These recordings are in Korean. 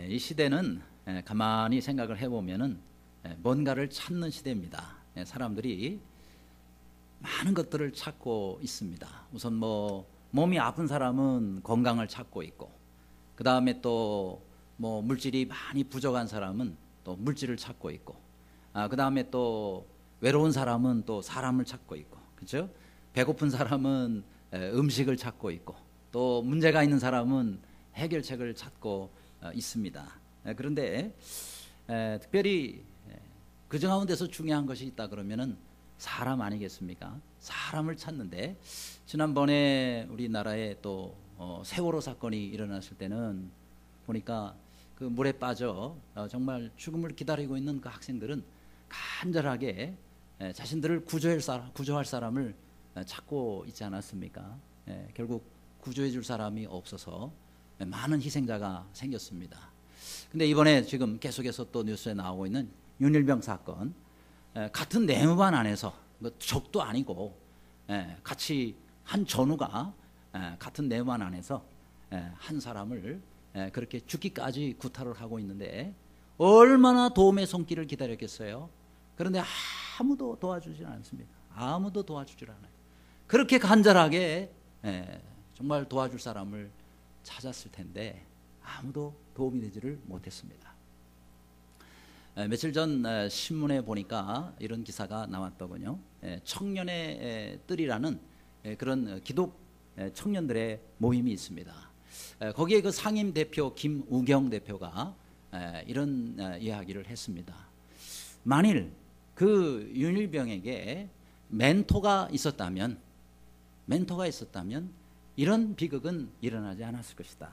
이 시대는 가만히 생각을 해보면은 뭔가를 찾는 시대입니다. 사람들이 많은 것들을 찾고 있습니다. 우선 뭐 몸이 아픈 사람은 건강을 찾고 있고, 그 다음에 또 뭐 물질이 많이 부족한 사람은 또 물질을 찾고 있고, 그 다음에 또 외로운 사람은 또 사람을 찾고 있고, 그렇죠? 배고픈 사람은 음식을 찾고 있고, 또 문제가 있는 사람은 해결책을 찾고 있습니다. 그런데 특별히 그 가운데서 중요한 것이 있다 그러면은 사람 아니겠습니까? 사람을 찾는데, 지난번에 우리나라에 또 세월호 사건이 일어났을 때는 보니까 그 물에 빠져 정말 죽음을 기다리고 있는 그 학생들은 간절하게 자신들을 구조할 사람을 찾고 있지 않았습니까? 결국 구조해 줄 사람이 없어서 많은 희생자가 생겼습니다. 근데 이번에 지금 계속해서 또 뉴스에 나오고 있는 윤일병 사건, 같은 내무반 안에서 적도 아니고 같이 한 전우가 같은 내무반 안에서 한 사람을 그렇게 죽기까지 구타를 하고 있는데 얼마나 도움의 손길을 기다렸겠어요. 그런데 아무도 도와주질 않습니다. 아무도 도와주질 않아요. 그렇게 간절하게 정말 도와줄 사람을 찾았을 텐데 아무도 도움이 되지를 못했습니다. 며칠 전 신문에 보니까 이런 기사가 나왔더군요. 청년의 뜰이라는 그런 기독 청년들의 모임이 있습니다. 거기에 그 상임 대표 김우경 대표가 이런 이야기를 했습니다. 만일 그 윤일병에게 멘토가 있었다면 이런 비극은 일어나지 않았을 것이다.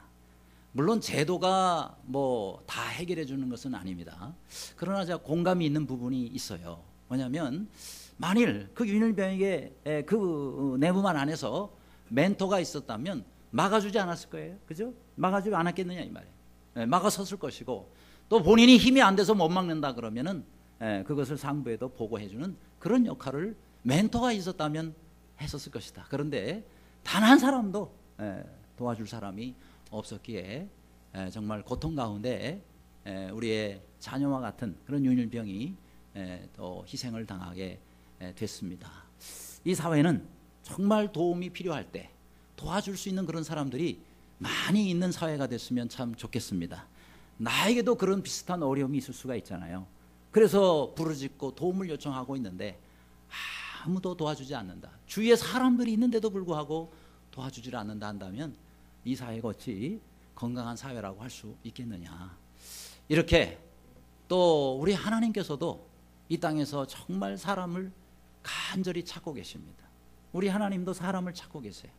물론 제도가 뭐 다 해결해 주는 것은 아닙니다. 그러나 제가 공감이 있는 부분이 있어요. 뭐냐면 만일 그 윤일병에게 그 내무반 안에서 멘토가 있었다면 막아주지 않았을 거예요. 그죠? 막아주지 않았겠느냐 이 말이에요. 막아섰을 것이고, 또 본인이 힘이 안 돼서 못 막는다 그러면은 그것을 상부에도 보고해주는 그런 역할을 멘토가 있었다면 했었을 것이다. 그런데 단 한 사람도 도와줄 사람이 없었기에 정말 고통 가운데 우리의 자녀와 같은 그런 윤일병이 또 희생을 당하게 됐습니다. 이 사회는 정말 도움이 필요할 때 도와줄 수 있는 그런 사람들이 많이 있는 사회가 됐으면 참 좋겠습니다. 나에게도 그런 비슷한 어려움이 있을 수가 있잖아요. 그래서 부르짖고 도움을 요청하고 있는데 아무도 도와주지 않는다. 주위에 사람들이 있는데도 불구하고 도와주질 않는다 한다면 이 사회가 어찌 건강한 사회라고 할 수 있겠느냐. 이렇게 또 우리 하나님께서도 이 땅에서 정말 사람을 간절히 찾고 계십니다. 우리 하나님도 사람을 찾고 계세요.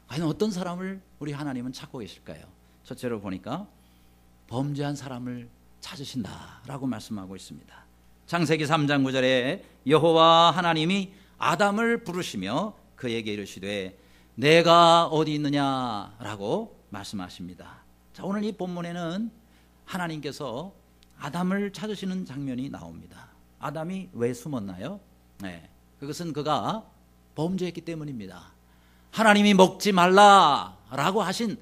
과연 어떤 사람을 우리 하나님은 찾고 계실까요? 첫째로 보니까 범죄한 사람을 찾으신다라고 말씀하고 있습니다. 창세기 3장 9절에 여호와 하나님이 아담을 부르시며 그에게 이르시되 내가 어디 있느냐라고 말씀하십니다. 자, 오늘 이 본문에는 하나님께서 아담을 찾으시는 장면이 나옵니다. 아담이 왜 숨었나요? 그것은 그가 범죄했기 때문입니다. 하나님이 먹지 말라라고 하신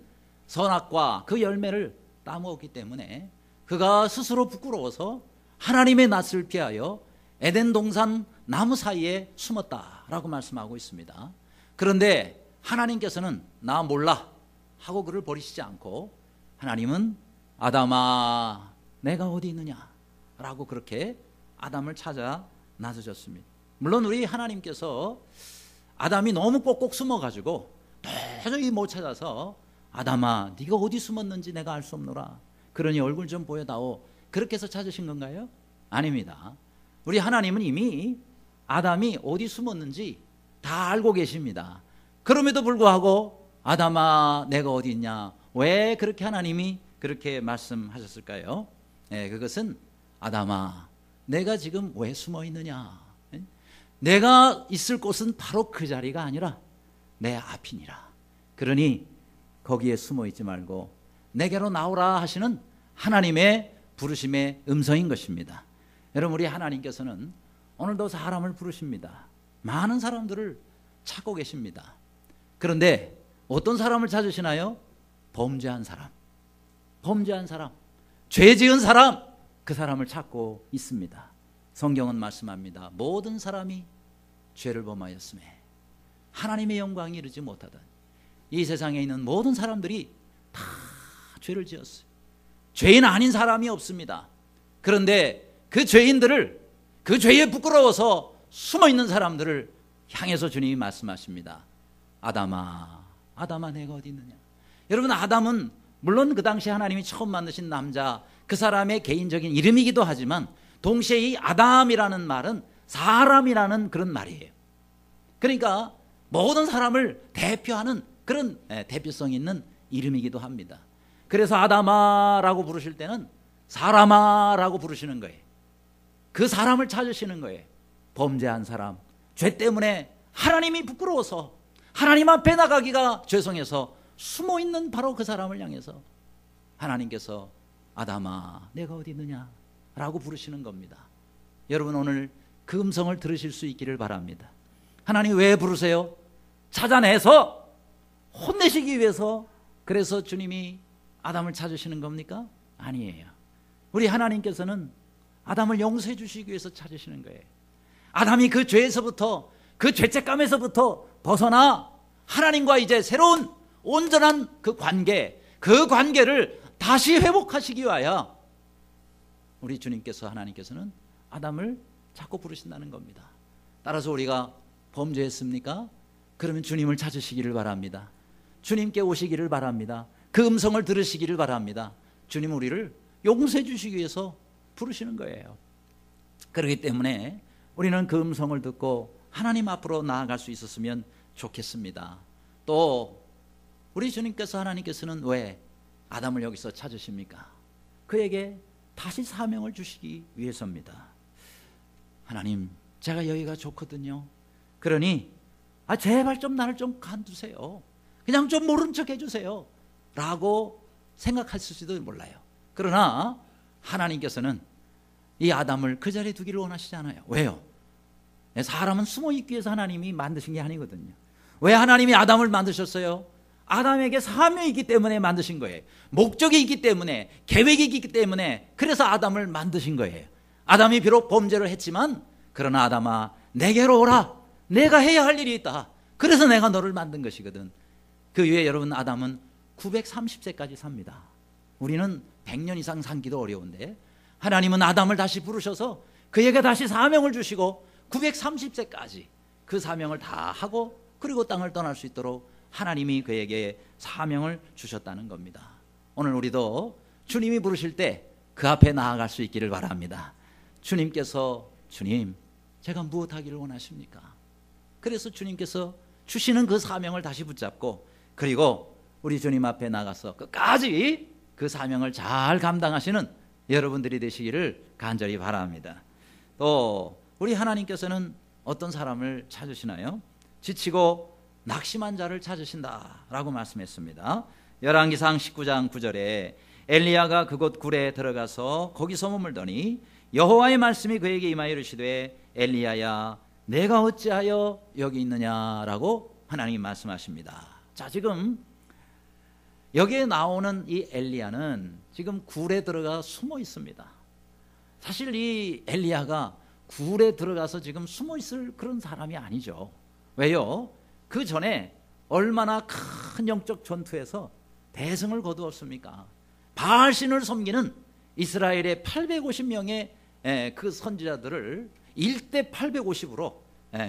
선악과 그 열매를 따먹었기 때문에 그가 스스로 부끄러워서 하나님의 낯을 피하여 에덴 동산 나무 사이에 숨었다라고 말씀하고 있습니다. 그런데 하나님께서는 나 몰라 하고 그를 버리시지 않고 하나님은 아담아 내가 어디 있느냐라고 그렇게 아담을 찾아 나서셨습니다. 물론 우리 하나님께서 아담이 너무 꼭꼭 숨어가지고 도저히 못 찾아서 아담아 네가 어디 숨었는지 내가 알 수 없노라, 그러니 얼굴 좀 보여다오, 그렇게 해서 찾으신 건가요? 아닙니다. 우리 하나님은 이미 아담이 어디 숨었는지 다 알고 계십니다. 그럼에도 불구하고 아담아 내가 어디 있냐, 왜 그렇게 하나님이 그렇게 말씀하셨을까요? 그것은 아담아 내가 지금 왜 숨어 있느냐, 내가 있을 곳은 바로 그 자리가 아니라 내 앞이니라. 그러니 거기에 숨어 있지 말고 내게로 나오라 하시는 하나님의 부르심의 음성인 것입니다. 여러분, 우리 하나님께서는 오늘도 사람을 부르십니다. 많은 사람들을 찾고 계십니다. 그런데 어떤 사람을 찾으시나요? 범죄한 사람, 죄 지은 사람, 그 사람을 찾고 있습니다. 성경은 말씀합니다. 모든 사람이 죄를 범하였음에 하나님의 영광이 이르지 못하다. 이 세상에 있는 모든 사람들이 다 죄를 지었어요. 죄인 아닌 사람이 없습니다. 그런데 그 죄인들을, 그 죄에 부끄러워서 숨어있는 사람들을 향해서 주님이 말씀하십니다. 아담아, 아담아, 내가 어디 있느냐. 여러분, 아담은 물론 그 당시 하나님이 처음 만드신 남자, 그 사람의 개인적인 이름이기도 하지만 동시에 이 아담이라는 말은 사람이라는 그런 말이에요. 그러니까 모든 사람을 대표하는 그런 대표성 있는 이름이기도 합니다. 그래서 아담아라고 부르실 때는 사람아라고 부르시는 거예요. 그 사람을 찾으시는 거예요. 범죄한 사람, 죄 때문에 하나님이 부끄러워서 하나님 앞에 나가기가 죄송해서 숨어있는 바로 그 사람을 향해서 하나님께서 아담아, 내가 어디 있느냐 라고 부르시는 겁니다. 여러분, 오늘 그 음성을 들으실 수 있기를 바랍니다. 하나님 왜 부르세요? 찾아내서 혼내시기 위해서, 그래서 주님이 아담을 찾으시는 겁니까? 아니에요. 우리 하나님께서는 아담을 용서해 주시기 위해서 찾으시는 거예요. 아담이 그 죄에서부터, 그 죄책감에서부터 벗어나 하나님과 이제 새로운 온전한 그 관계, 그 관계를 다시 회복하시기 위하여 우리 주님께서, 하나님께서는 아담을 자꾸 부르신다는 겁니다. 따라서 우리가 범죄했습니까? 그러면 주님을 찾으시기를 바랍니다. 주님께 오시기를 바랍니다. 그 음성을 들으시기를 바랍니다. 주님은 우리를 용서해 주시기 위해서 부르시는 거예요. 그렇기 때문에 우리는 그 음성을 듣고 하나님 앞으로 나아갈 수 있었으면 좋겠습니다. 또 우리 주님께서, 하나님께서는 왜 아담을 여기서 찾으십니까? 그에게 다시 사명을 주시기 위해서입니다. 하나님, 제가 여기가 좋거든요. 그러니 제발 좀 나를 좀 간두세요. 그냥 좀 모른 척 해주세요 라고 생각했을지도 몰라요. 그러나 하나님께서는 이 아담을 그 자리에 두기를 원하시지 않아요. 왜요? 사람은 숨어 있기 위해서 하나님이 만드신 게 아니거든요. 왜 하나님이 아담을 만드셨어요? 아담에게 사명이 있기 때문에 만드신 거예요. 목적이 있기 때문에, 계획이 있기 때문에, 그래서 아담을 만드신 거예요. 아담이 비록 범죄를 했지만, 그러나 아담아, 내게로 오라. 내가 해야 할 일이 있다. 그래서 내가 너를 만든 것이거든. 그 위에 여러분, 아담은 930세까지 삽니다. 우리는 100년 이상 살기도 어려운데 하나님은 아담을 다시 부르셔서 그에게 다시 사명을 주시고 930세까지 그 사명을 다 하고 그리고 땅을 떠날 수 있도록 하나님이 그에게 사명을 주셨다는 겁니다. 오늘 우리도 주님이 부르실 때 그 앞에 나아갈 수 있기를 바랍니다. 주님께서, 주님, 제가 무엇하기를 원하십니까? 그래서 주님께서 주시는 그 사명을 다시 붙잡고, 그리고 우리 주님 앞에 나가서 끝까지 그 사명을 잘 감당하시는 여러분들이 되시기를 간절히 바랍니다. 또 우리 하나님께서는 어떤 사람을 찾으시나요? 지치고 낙심한 자를 찾으신다라고 말씀했습니다. 열왕기상 19장 9절에 엘리야가 그곳 굴에 들어가서 거기서 머물더니 여호와의 말씀이 그에게 임하여 이르시되 엘리야야, 내가 어찌하여 여기 있느냐라고 하나님이 말씀하십니다. 자, 지금 여기에 나오는 이 엘리야는 지금 굴에 들어가 숨어 있습니다. 사실 이 엘리야가 굴에 들어가서 지금 숨어 있을 그런 사람이 아니죠. 왜요? 그 전에 얼마나 큰 영적 전투에서 대승을 거두었습니까? 바알신을 섬기는 이스라엘의 850명의 그 선지자들을 1대 850으로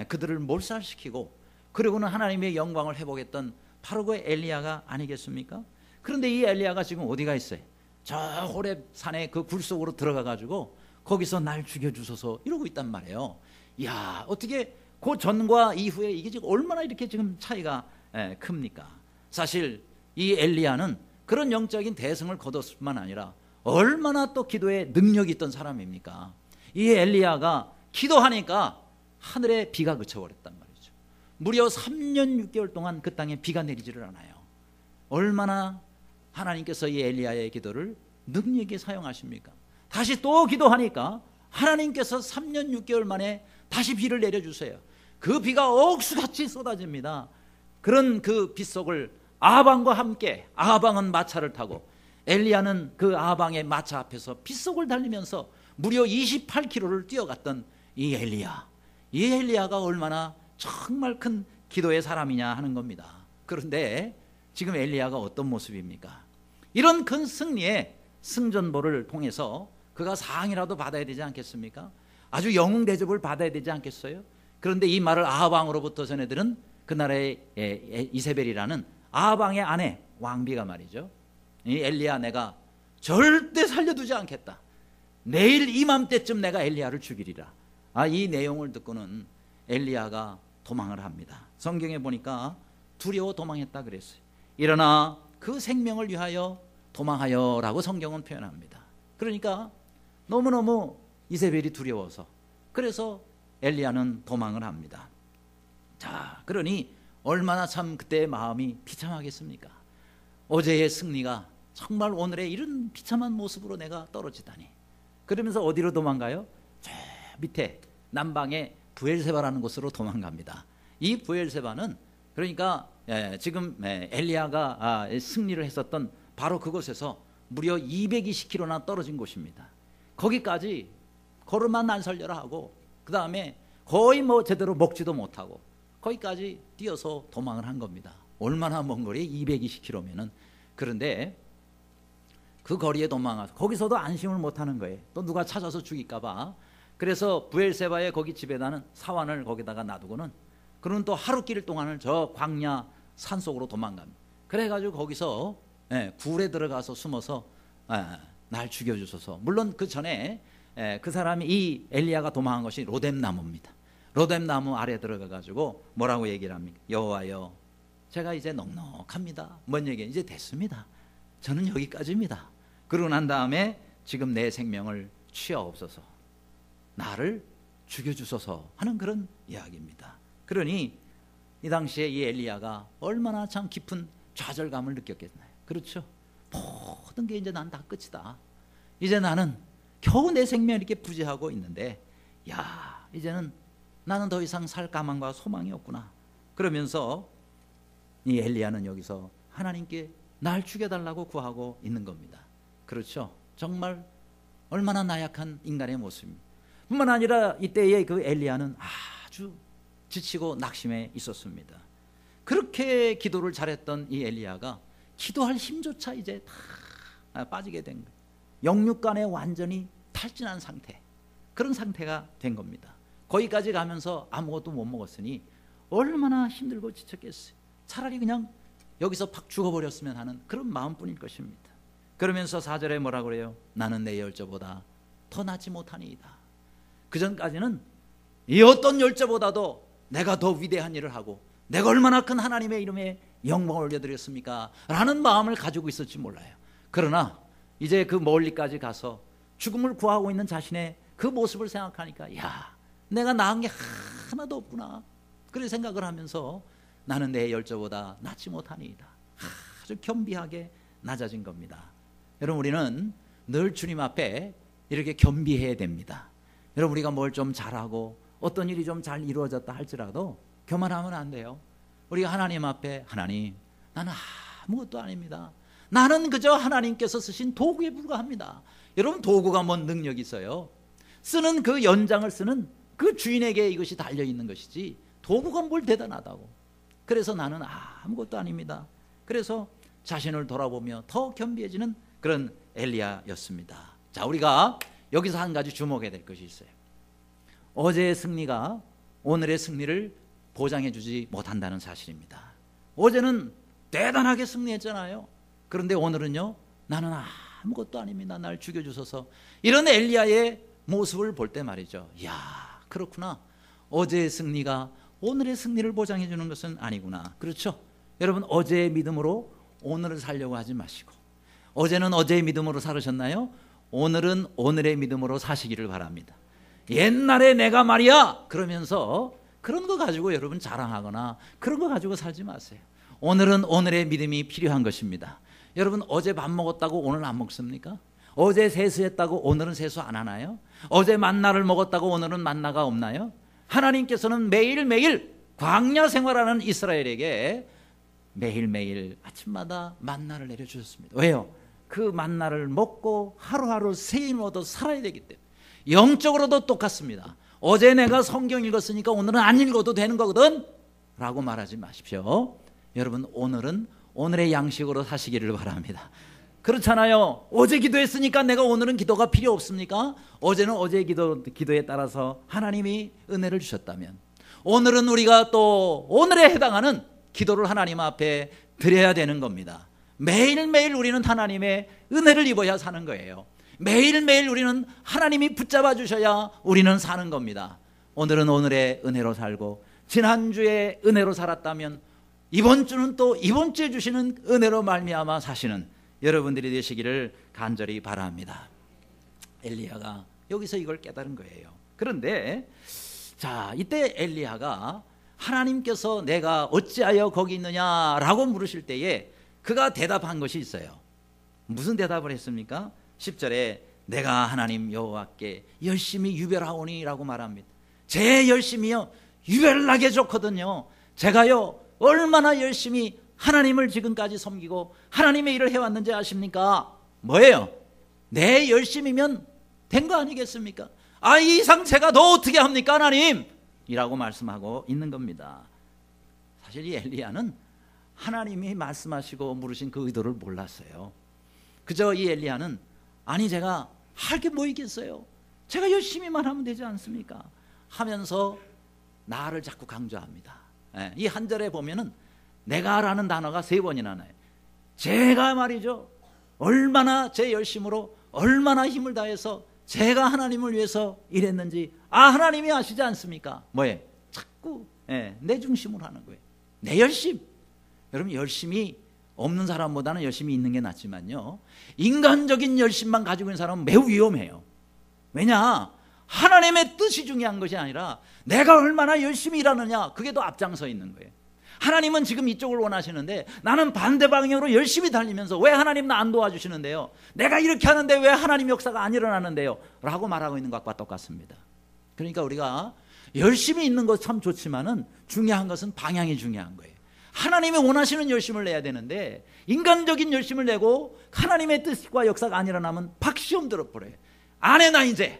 그들을 몰살시키고, 그리고는 하나님의 영광을 회복했던 바로 그 엘리야가 아니겠습니까? 그런데 이 엘리야가 지금 어디가 있어요? 저 호렙 산의 그 굴 속으로 들어가 가지고 거기서 날 죽여주소서 이러고 있단 말이에요. 이야, 어떻게 그 전과 이후에 이게 지금 얼마나 이렇게 지금 차이가 큽니까? 사실 이 엘리야는 그런 영적인 대승을 거뒀을 뿐만 아니라 얼마나 또 기도에 능력이 있던 사람입니까? 이 엘리야가 기도하니까 하늘에 비가 그쳐버렸단 말이죠. 무려 3년 6개월 동안 그 땅에 비가 내리지를 않아요. 얼마나 하나님께서 이 엘리야의 기도를 능력 있게 사용하십니까? 다시 또 기도하니까 하나님께서 3년 6개월 만에 다시 비를 내려주세요. 그 비가 억수같이 쏟아집니다. 그런 그 빗속을 아방과 함께, 아방은 마차를 타고 엘리야는 그 아방의 마차 앞에서 빗속을 달리면서 무려 28km를 뛰어갔던 이 엘리야가 얼마나 정말 큰 기도의 사람이냐 하는 겁니다. 그런데 지금 엘리야가 어떤 모습입니까? 이런 큰 승리의 승전보를 통해서 그가 상이라도 받아야 되지 않겠습니까? 아주 영웅 대접을 받아야 되지 않겠어요? 그런데 이 말을 아합 왕으로부터 전해들은 그 나라의 이세벨이라는 아합 왕의 아내 왕비가 말이죠. 이 엘리야 내가 절대 살려두지 않겠다. 내일 이맘때쯤 내가 엘리야를 죽이리라. 이 내용을 듣고는 엘리야가 도망을 합니다. 성경에 보니까 두려워 도망했다 그랬어요. 일어나 그 생명을 위하여 도망하여라고 성경은 표현합니다. 그러니까 너무너무 이세벨이 두려워서 그래서 엘리야는 도망을 합니다. 자, 그러니 얼마나 참 그때의 마음이 비참하겠습니까? 어제의 승리가 정말 오늘의 이런 비참한 모습으로 내가 떨어지다니. 그러면서 어디로 도망가요? 저 밑에 남방의 브엘세바라는 곳으로 도망갑니다. 이 브엘세바는 그러니까 지금 엘리야가 승리를 했었던 바로 그곳에서 무려 220km나 떨어진 곳입니다. 거기까지 걸음만 난설려라 하고 그 다음에 거의 뭐 제대로 먹지도 못하고 거기까지 뛰어서 도망을 한 겁니다. 얼마나 먼 거리에 220km면은. 그런데 그 거리에 도망가서 거기서도 안심을 못하는 거예요. 또 누가 찾아서 죽일까 봐. 그래서 브엘세바의 거기 집에다는 사환을 거기다가 놔두고는 그는 또 하루길 동안을 저 광야 산속으로 도망갑니다. 그래가지고 거기서 굴에 들어가서 숨어서 날 죽여주소서. 물론 그 전에 그 사람이 이 엘리야가 도망한 것이 로뎀나무입니다. 로뎀나무 아래 들어가가지고 뭐라고 얘기를 합니까? 여호와여, 제가 이제 넉넉합니다. 뭔 얘기예요? 이제 됐습니다. 저는 여기까지입니다. 그러고 난 다음에 지금 내 생명을 취하옵소서, 나를 죽여주소서 하는 그런 이야기입니다. 그러니 이 당시에 이 엘리야가 얼마나 참 깊은 좌절감을 느꼈겠나요? 그렇죠? 모든 게 이제 난 다 끝이다. 이제 나는 겨우 내 생명을 이렇게 부지하고 있는데 이제는 나는 더 이상 살 가망과 소망이 없구나. 그러면서 이 엘리야는 여기서 하나님께 날 죽여달라고 구하고 있는 겁니다. 그렇죠? 정말 얼마나 나약한 인간의 모습입니다. 뿐만 아니라 이때의 그 엘리야는 아주 지치고 낙심해 있었습니다. 그렇게 기도를 잘했던 이 엘리야가 기도할 힘조차 이제 다 빠지게 된 거예요. 영육간에 완전히 탈진한 상태, 그런 상태가 된 겁니다. 거기까지 가면서 아무것도 못 먹었으니 얼마나 힘들고 지쳤겠어요. 차라리 그냥 여기서 팍 죽어버렸으면 하는 그런 마음뿐일 것입니다. 그러면서 4절에 뭐라고 그래요? 나는 내 열조보다 더 낫지 못하니이다. 그 전까지는 이 어떤 열조보다도 내가 더 위대한 일을 하고 내가 얼마나 큰 하나님의 이름에 영광을 올려드렸습니까? 라는 마음을 가지고 있을지 몰라요. 그러나 이제 그 멀리까지 가서 죽음을 구하고 있는 자신의 그 모습을 생각하니까 내가 나은 게 하나도 없구나. 그런 생각을 하면서 나는 내 열조보다 낫지 못하니이다. 아주 겸비하게 낮아진 겁니다. 여러분, 우리는 늘 주님 앞에 이렇게 겸비해야 됩니다. 여러분, 우리가 뭘 좀 잘하고 어떤 일이 좀 잘 이루어졌다 할지라도 교만하면 안 돼요. 우리가 하나님 앞에, 하나님, 나는 아무것도 아닙니다. 나는 그저 하나님께서 쓰신 도구에 불과합니다. 여러분, 도구가 뭔 능력이 있어요? 쓰는 그 연장을 쓰는 그 주인에게 이것이 달려있는 것이지 도구가 뭘 대단하다고. 그래서 나는 아무것도 아닙니다. 그래서 자신을 돌아보며 더 겸비해지는 그런 엘리야였습니다. 자, 우리가 여기서 한 가지 주목해야 될 것이 있어요. 어제의 승리가 오늘의 승리를 보장해 주지 못한다는 사실입니다. 어제는 대단하게 승리했잖아요. 그런데 오늘은요, 나는 아무것도 아닙니다. 날 죽여주소서. 이런 엘리야의 모습을 볼 때 말이죠. 그렇구나. 어제의 승리가 오늘의 승리를 보장해 주는 것은 아니구나. 그렇죠? 여러분, 어제의 믿음으로 오늘을 살려고 하지 마시고, 어제는 어제의 믿음으로 살으셨나요? 오늘은 오늘의 믿음으로 사시기를 바랍니다. 옛날에 내가 말이야 그러면서 그런 거 가지고 여러분 자랑하거나 그런 거 가지고 살지 마세요. 오늘은 오늘의 믿음이 필요한 것입니다. 여러분, 어제 밥 먹었다고 오늘 안 먹습니까? 어제 세수했다고 오늘은 세수 안 하나요? 어제 만나를 먹었다고 오늘은 만나가 없나요? 하나님께서는 매일매일 광야 생활하는 이스라엘에게 매일매일 아침마다 만나를 내려주셨습니다. 왜요? 그 만나를 먹고 하루하루 새 힘을 얻어 살아야 되기 때문에 영적으로도 똑같습니다. 어제 내가 성경 읽었으니까 오늘은 안 읽어도 되는 거거든 라고 말하지 마십시오. 여러분, 오늘은 오늘의 양식으로 사시기를 바랍니다. 그렇잖아요. 어제 기도했으니까 내가 오늘은 기도가 필요 없습니까? 어제는 어제의 기도에 따라서 하나님이 은혜를 주셨다면 오늘은 우리가 또 오늘에 해당하는 기도를 하나님 앞에 드려야 되는 겁니다. 매일매일 우리는 하나님의 은혜를 입어야 사는 거예요. 매일매일 우리는 하나님이 붙잡아 주셔야 우리는 사는 겁니다. 오늘은 오늘의 은혜로 살고 지난주에 은혜로 살았다면 이번 주는 또 이번 주에 주시는 은혜로 말미암아 사시는 여러분들이 되시기를 간절히 바랍니다. 엘리야가 여기서 이걸 깨달은 거예요. 그런데 자, 이때 엘리야가 하나님께서 내가 어찌하여 거기 있느냐라고 물으실 때에 그가 대답한 것이 있어요. 무슨 대답을 했습니까? 10절에 내가 하나님 여호와께 열심히 유별하오니라고 말합니다. 제 열심이요 유별나게 좋거든요. 제가요 얼마나 열심히 하나님을 지금까지 섬기고 하나님의 일을 해왔는지 아십니까? 뭐예요? 내 열심이면 된 거 아니겠습니까? 이 이상 제가 더 어떻게 합니까 하나님? 이라고 말씀하고 있는 겁니다. 사실 이 엘리야는 하나님이 말씀하시고 물으신 그 의도를 몰랐어요. 그저 이 엘리야는 아니 제가 할 게 뭐 있겠어요? 제가 열심히만 하면 되지 않습니까? 하면서 나를 자꾸 강조합니다. 이 한 절에 보면은 내가라는 단어가 3번이나 나요. 제가 말이죠 얼마나 제 열심으로 얼마나 힘을 다해서 제가 하나님을 위해서 일했는지 하나님이 아시지 않습니까? 뭐예요? 자꾸 내 중심으로 하는 거예요. 내 열심. 여러분, 열심이 없는 사람보다는 열심히 있는 게 낫지만요 인간적인 열심만 가지고 있는 사람은 매우 위험해요. 왜냐? 하나님의 뜻이 중요한 것이 아니라 내가 얼마나 열심히 일하느냐, 그게 더 앞장서 있는 거예요. 하나님은 지금 이쪽을 원하시는데 나는 반대 방향으로 열심히 달리면서 왜 하나님 나 안 도와주시는데요? 내가 이렇게 하는데 왜 하나님 역사가 안 일어나는데요? 라고 말하고 있는 것과 똑같습니다. 그러니까 우리가 열심히 있는 것 참 좋지만은 중요한 것은 방향이 중요한 거예요. 하나님이 원하시는 열심을 내야 되는데 인간적인 열심을 내고 하나님의 뜻과 역사가 안 일어나면 박시험 들어버려요. 안 해, 나 이제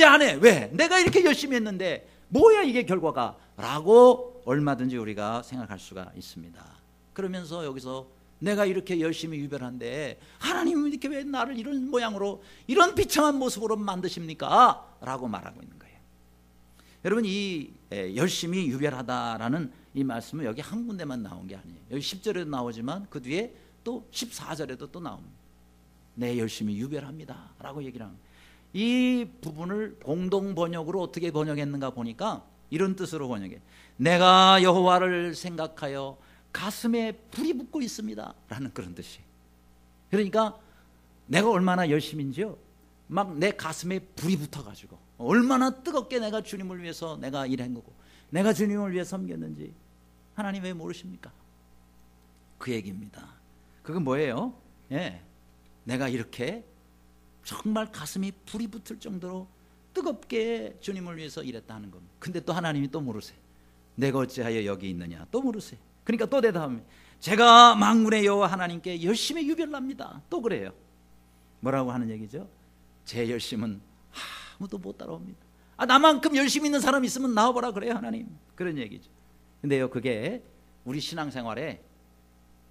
안 해. 왜? 내가 이렇게 열심히 했는데 뭐야 이게 결과가? 라고 얼마든지 우리가 생각할 수가 있습니다. 그러면서 여기서 내가 이렇게 열심히 유별한데 하나님은 이렇게 왜 나를 이런 모양으로 이런 비참한 모습으로 만드십니까? 라고 말하고 있는 거예요. 여러분, 이 열심히 유별하다라는 이 말씀은 여기 한 군데만 나온 게 아니에요. 여기 10절에도 나오지만 그 뒤에 또 14절에도 또 나옵니다. 내 열심히 유별합니다 라고 얘기를 합니다. 이 부분을 공동 번역으로 어떻게 번역했는가 보니까 이런 뜻으로 번역해. 내가 여호와를 생각하여 가슴에 불이 붙고 있습니다 라는 그런 뜻이에요. 그러니까 내가 얼마나 열심인지요 막 내 가슴에 불이 붙어가지고 얼마나 뜨겁게 내가 주님을 위해서 내가 일한 거고 내가 주님을 위해 섬겼는지 하나님 왜 모르십니까? 그 얘기입니다. 그건 뭐예요? 내가 이렇게 정말 가슴이 불이 붙을 정도로 뜨겁게 주님을 위해서 일했다는 겁니다. 근데 또 하나님이 또 물으세요. 내가 어찌하여 여기 있느냐? 또 물으세요. 그러니까 또 대답합니다. 제가 만군의 여호와 하나님께 열심히 유별납니다. 또 그래요. 뭐라고 하는 얘기죠? 제 열심은 아무도 못 따라옵니다. 나만큼 열심히 있는 사람 있으면 나와보라 그래요 하나님. 그런 얘기죠. 근데요 그게 우리 신앙생활에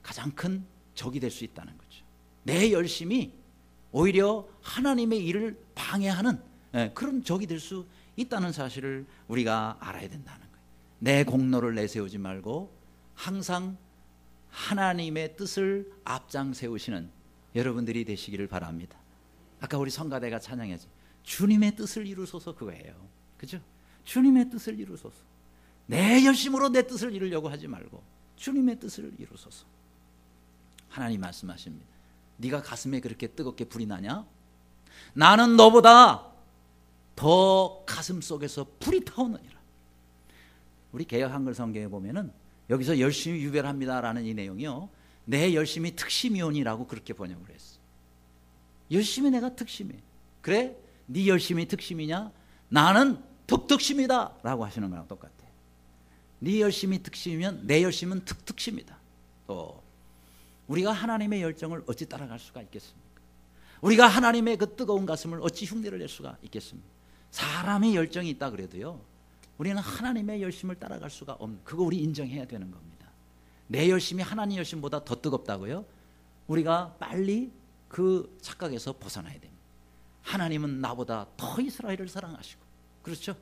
가장 큰 적이 될 수 있다는 거죠. 내 열심이 오히려 하나님의 일을 방해하는 그런 적이 될 수 있다는 사실을 우리가 알아야 된다는 거예요. 내 공로를 내세우지 말고 항상 하나님의 뜻을 앞장 세우시는 여러분들이 되시기를 바랍니다. 아까 우리 성가대가 찬양했죠. 주님의 뜻을 이루소서, 그거예요. 그죠? 주님의 뜻을 이루소서. 내 열심으로 내 뜻을 이루려고 하지 말고 주님의 뜻을 이루소서. 하나님 말씀하십니다. 네가 가슴에 그렇게 뜨겁게 불이 나냐? 나는 너보다 더 가슴 속에서 불이 타오느니라. 우리 개역 한글 성경에 보면은 여기서 열심히 유별합니다라는 이 내용이요, 내 열심이 특심이오니라고 그렇게 번역을 했어. 열심히 내가 특심이에요. 그래? 네 열심이 특심이냐? 나는 덕특심이다 라고 하시는 거랑 똑같아요. 네 열심이 특심이면 내 열심은 특특심이다. 또 우리가 하나님의 열정을 어찌 따라갈 수가 있겠습니까? 우리가 하나님의 그 뜨거운 가슴을 어찌 흉내를 낼 수가 있겠습니까? 사람의 열정이 있다 그래도요, 우리는 하나님의 열심을 따라갈 수가 없는, 그거 우리 인정해야 되는 겁니다. 내 열심이 하나님 열심보다 더 뜨겁다고요? 우리가 빨리 그 착각에서 벗어나야 됩니다. 하나님은 나보다 더 이스라엘을 사랑하시고, 그렇죠?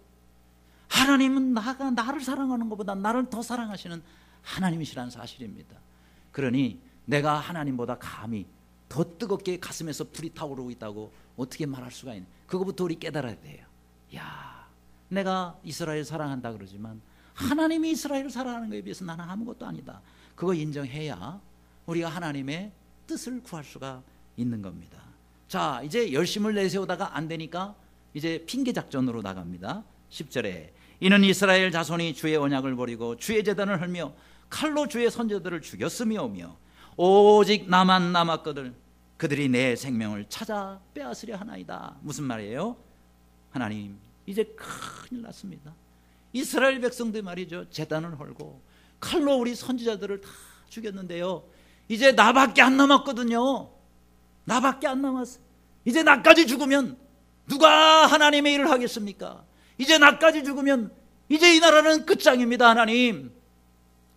하나님은 나를 사랑하는 것보다 나를 더 사랑하시는 하나님이시라는 사실입니다. 그러니 내가 하나님보다 감히 더 뜨겁게 가슴에서 불이 타오르고 있다고 어떻게 말할 수가 있는, 그거부터 우리 깨달아야 돼요. 야, 내가 이스라엘 사랑한다 그러지만 하나님이 이스라엘을 사랑하는 것에 비해서 나는 아무것도 아니다. 그거 인정해야 우리가 하나님의 뜻을 구할 수가 있는 겁니다. 자, 이제 열심을 내세우다가 안 되니까 이제 핑계 작전으로 나갑니다. 10절에 이는 이스라엘 자손이 주의 언약을 버리고 주의 제단을 헐며 칼로 주의 선조들을 죽였으며 오직 나만 남았거든 그들이 내 생명을 찾아 빼앗으려 하나이다. 무슨 말이에요? 하나님, 이제 큰일 났습니다. 이스라엘 백성들 말이죠, 제단을 헐고 칼로 우리 선지자들을 다 죽였는데요, 이제 나밖에 안 남았거든요. 나밖에 안 남았어. 이제 나까지 죽으면 누가 하나님의 일을 하겠습니까? 이제 나까지 죽으면 이제 이 나라는 끝장입니다. 하나님,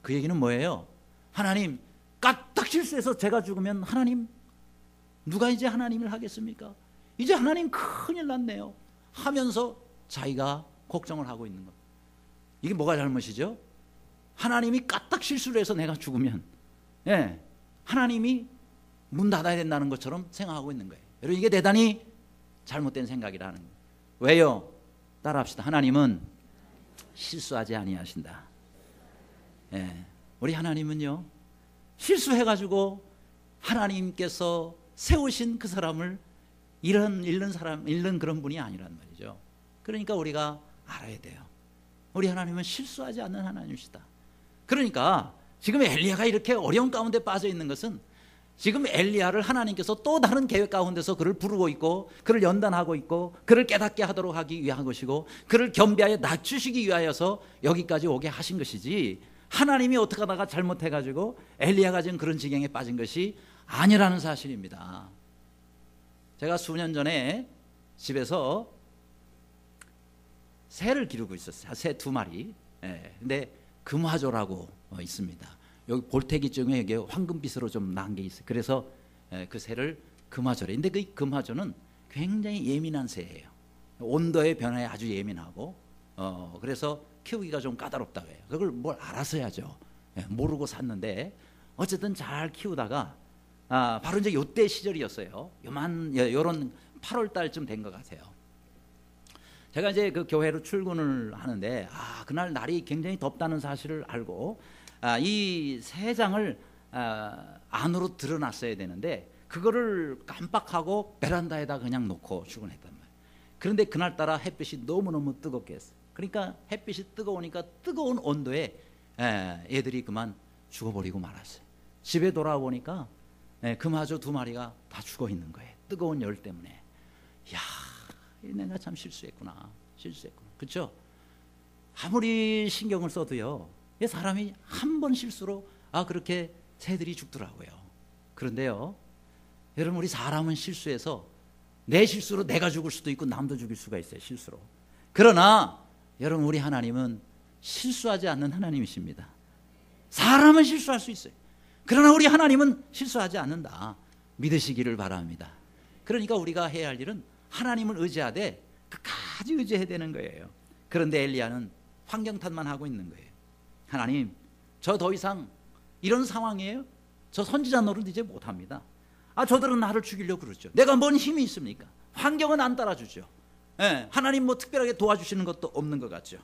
그 얘기는 뭐예요? 하나님, 까딱 실수해서 제가 죽으면 하나님, 누가 이제 하나님을 하겠습니까? 이제 하나님 큰일 났네요 하면서 자기가 걱정을 하고 있는 것. 이게 뭐가 잘못이죠? 하나님이 까딱 실수를 해서 내가 죽으면, 예, 하나님이 문 닫아야 된다는 것처럼 생각하고 있는 거예요. 여러분, 이게 대단히 잘못된 생각이라는 거예요. 왜요? 따라합시다. 하나님은 실수하지 아니하신다. 예, 우리 하나님은요, 실수해가지고 하나님께서 세우신 그 사람을 잃는 그런 분이 아니란 말이죠. 그러니까 우리가 알아야 돼요. 우리 하나님은 실수하지 않는 하나님이시다. 그러니까 지금 엘리야가 이렇게 어려운 가운데 빠져 있는 것은 지금 엘리야를 하나님께서 또 다른 계획 가운데서 그를 부르고 있고 그를 연단하고 있고 그를 깨닫게 하도록 하기 위한 것이고 그를 겸비하여 낮추시기 위하여서 여기까지 오게 하신 것이지, 하나님이 어떻게 하다가 잘못해가지고 엘리야가 지금 그런 지경에 빠진 것이 아니라는 사실입니다. 제가 수년 전에 집에서 새를 기르고 있었어요. 새 2마리. 예, 근데 금화조라고 있습니다. 여기 볼태기쯤에 여기 황금빛으로 좀 난 게 있어요. 그래서 그 새를 금화조래. 근데 그 금화조는 굉장히 예민한 새예요. 온도의 변화에 아주 예민하고, 그래서 키우기가 좀 까다롭다고 해요. 그걸 뭘 알아서 해야죠. 모르고 샀는데 어쨌든 잘 키우다가 바로 이제 요때 시절이었어요. 요런 8월 달쯤 된 것 같아요. 제가 이제 그 교회로 출근을 하는데 그날 날이 굉장히 덥다는 사실을 알고 이 새 장을 안으로 드러났어야 되는데 그거를 깜빡하고 베란다에다 그냥 놓고 출근했단 말이에요. 그런데 그날따라 햇빛이 너무너무 뜨겁게 했어요. 그러니까 햇빛이 뜨거우니까 뜨거운 온도에 애들이 그만 죽어버리고 말았어요. 집에 돌아보니까 금화조 2마리가 다 죽어 있는 거예요. 뜨거운 열 때문에. 야, 내가 참 실수했구나. 그렇죠? 아무리 신경을 써도요, 사람이 한 번 실수로 그렇게 새들이 죽더라고요. 그런데요, 여러분, 우리 사람은 실수해서 내 실수로 내가 죽을 수도 있고 남도 죽일 수가 있어요. 실수로. 그러나 여러분, 우리 하나님은 실수하지 않는 하나님이십니다. 사람은 실수할 수 있어요. 그러나 우리 하나님은 실수하지 않는다. 믿으시기를 바랍니다. 그러니까 우리가 해야 할 일은 하나님을 의지하되 끝까지 의지해야 되는 거예요. 그런데 엘리야는 환경 탓만 하고 있는 거예요. 하나님, 저 더 이상 이런 상황이에요? 저 선지자 노릇 이제 못합니다. 저들은 나를 죽이려고 그러죠. 내가 뭔 힘이 있습니까? 환경은 안 따라주죠. 하나님 뭐 특별하게 도와주시는 것도 없는 것 같죠.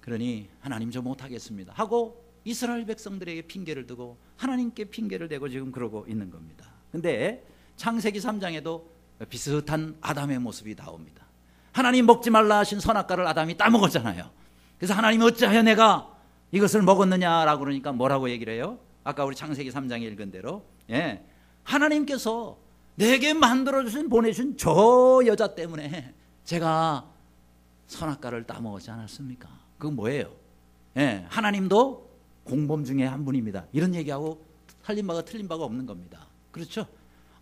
그러니 하나님 저 못하겠습니다 하고 이스라엘 백성들에게 핑계를 두고 하나님께 핑계를 대고 지금 그러고 있는 겁니다. 근데 창세기 3장에도 비슷한 아담의 모습이 나옵니다. 하나님 먹지 말라 하신 선악과를 아담이 따먹었잖아요. 그래서 하나님이 어찌하여 내가 이것을 먹었느냐라고 그러니까 뭐라고 얘기를 해요? 아까 우리 창세기 3장에 읽은 대로 하나님께서 내게 만들어주신 보내주신 저 여자 때문에 제가 선악과를 따먹었지 않았습니까? 그건 뭐예요? 하나님도 공범 중에 한 분입니다. 이런 얘기하고 살린 바가 틀린 바가 없는 겁니다. 그렇죠?